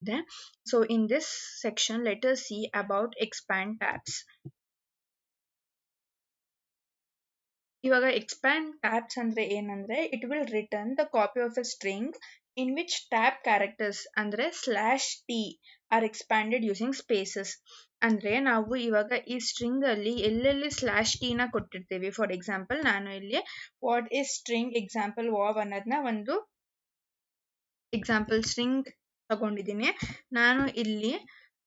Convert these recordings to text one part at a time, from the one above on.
ಇದೆ. So in this section, let us see about expand tabs. ಇವಾಗ expand tabs ಅಂದ್ರೆ ಏನಂದ್ರೆ it will return the copy of a string in which tab characters ಅಂದ್ರೆ /t are expanded using spaces. ಅಂದ್ರೆ ನಾವು ಇವಾಗ ಈ string ಅಲ್ಲಿ ಎಲ್ಲೆಲ್ಲಿ /t ನ ಕೊಟ್ಟಿರ್ತೀವಿ. ಫಾರ್ ಎಕ್ಸಾಂಪಲ್ ನಾನು ಇಲ್ಲಿ what is string example wow ಅನ್ನೋದನ್ನ ಒಂದು ಎಕ್ಸಾಂಪಲ್ ಸ್ಟ್ರಿಂಗ್ ತಗೊಂಡಿದ್ದೀನಿ. ನಾನು ಇಲ್ಲಿ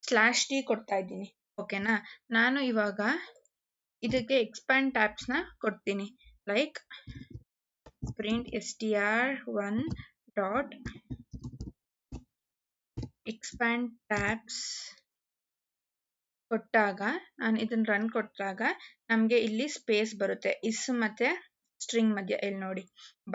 /t ಕೊಡ್ತಾ ಇದ್ದೀನಿ. ಓಕೆನಾ. ನಾನು ಇವಾಗ ಇದಕ್ಕೆ expand tabs ನ ಕೊಡ್ತೀನಿ. Like print str1 dot expand tabs ಕೊಟ್ಟಾಗ ನಾನು ಇದನ್ನ ರನ್ ಕೊಟ್ಟಾಗ ನಮಗೆ ಇಲ್ಲಿ ಸ್ಪೇಸ್ ಬರುತ್ತೆ ಇಸ್ ಮತ್ತೆ ಸ್ಟ್ರಿಂಗ್ ಮಧ್ಯೆ. ಇಲ್ಲಿ ನೋಡಿ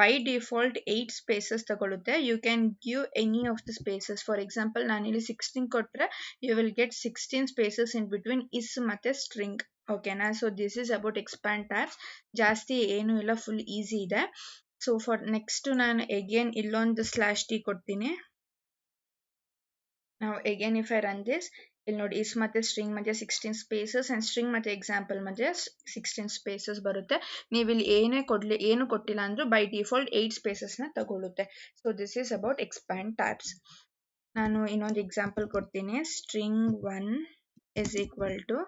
ಬೈ ಡಿಫಾಲ್ಟ್ 8 ಸ್ಪೇಸಸ್ ತಗೊಳುತ್ತೆ. You can give any of the spaces. For example ನಾನು ಇಲ್ಲಿ 16 ಕೊಟ್ರೆ you will get 16 spaces in between is ಮತ್ತೆ ಸ್ಟ್ರಿಂಗ್. ಓಕೆನಾ. So this is about expand tabs. ಜಾಸ್ತಿ ಏನು ಇಲ್ಲ, ಫುಲ್ ಈಸಿ ಇದೆ. ಸೊ ಫಾರ್ ನೆಕ್ಸ್ಟ್ ನಾನು ಅಗೇನ್ ಇಲ್ಲೊಂದು /t ಕೊಡ್ತೀನಿ. ನಾವು again if I run this, ಇಲ್ಲಿ ನೋಡಿ ಇಸ್ ಮತ್ತೆ ಸ್ಟ್ರಿಂಗ್ ಮಧ್ಯೆ 16 ಸ್ಪೇಸಸ್ ಅಂಡ್ ಸ್ಟ್ರಿಂಗ್ ಮತ್ತೆ ಎಕ್ಸಾಂಪಲ್ ಮಧ್ಯೆ 16 ಸ್ಪೇಸಸ್ ಬರುತ್ತೆ. ನೀವು ಇಲ್ಲಿ ಏನು ಕೊಟ್ಟಿಲ್ಲ ಅಂದ್ರೂ ಬೈ ಡಿಫಾಲ್ಟ್ 8 ಸ್ಪೇಸಸ್ ನ ತಗೊಳುತ್ತೆ. So this is about expand tabs. ನಾನು ಇನ್ನೊಂದು ಎಕ್ಸಾಂಪಲ್ ಕೊಡ್ತೀನಿ. string1 is equal to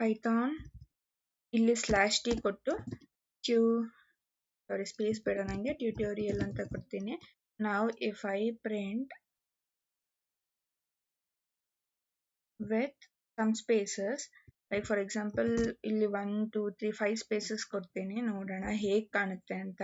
Python ಇಲ್ಲಿ /t ಕೊಟ್ಟು ಸ್ಪೇಸ್ ಬೇಡ ನಂಗೆ, ಟ್ಯೂಟೋರಿಯಲ್ ಅಂತ ಕೊಡ್ತೀನಿ. ನಾವು if I print with some spaces, like for example ಇಲ್ಲಿ 1 2 3 5 ಸ್ಪೇಸಸ್ ಕೊಡ್ತೀನಿ. ನೋಡೋಣ ಹೇಗೆ ಕಾಣುತ್ತೆ ಅಂತ.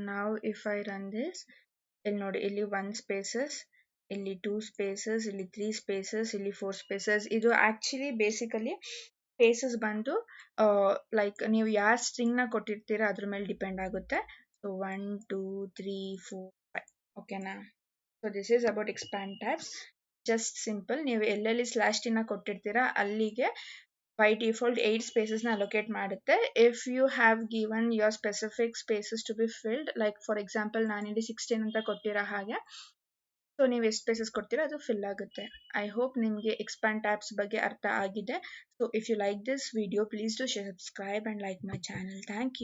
now if I run this, ಇಲ್ಲಿ ನೋಡಿ ಇಲ್ಲಿ 1 ಸ್ಪೇಸಸ್, ಇಲ್ಲಿ 2 ಸ್ಪೇಸಸ್, ಇಲ್ಲಿ 3 ಸ್ಪೇಸಸ್, ಇಲ್ಲಿ 4 ಸ್ಪೇಸಸ್. ಇದು ಆಕ್ಚುಲಿ ಬೇಸಿಕಲಿ ಸ್ಪೇಸಸ್ ಬಂದು ಲೈಕ್ ನೀವು ಯಾವ ಸ್ಟ್ರಿಂಗ್ ನ ಕೊಟ್ಟಿರ್ತೀರಾ ಅದ್ರ ಮೇಲೆ ಡಿಪೆಂಡ್ ಆಗುತ್ತೆ. ಸೊ 1 2 3 4 5. ಓಕೆನಾ. So this is about expand tabs. Just simple. ನೀವು ಎಲ್ಲೆಲ್ಲಿ /t ನ ಕೊಟ್ಟಿರ್ತೀರಾ ಅಲ್ಲಿಗೆ by default 8 spaces na allocate ಮಾಡುತ್ತೆ. if you have given your specific spaces to be filled, like for example ನಾನು ಇಲ್ಲಿ 16 ಅಂತ ಕೊಟ್ಟಿರೋ ಹಾಗೆ, ಸೊ ನೀವು ಎಷ್ಟು ಸ್ಪೇಸಸ್ ಕೊಡ್ತೀರಾ ಅದು ಫಿಲ್ ಆಗುತ್ತೆ. ಐ ಹೋಪ್ ನಿಮಗೆ ಎಕ್ಸ್ಪ್ಯಾಂಡ್ ಟ್ಯಾಬ್ಸ್ ಬಗ್ಗೆ ಅರ್ಥ ಆಗಿದೆ. So if you like this video, please do subscribe and like my channel. Thank you.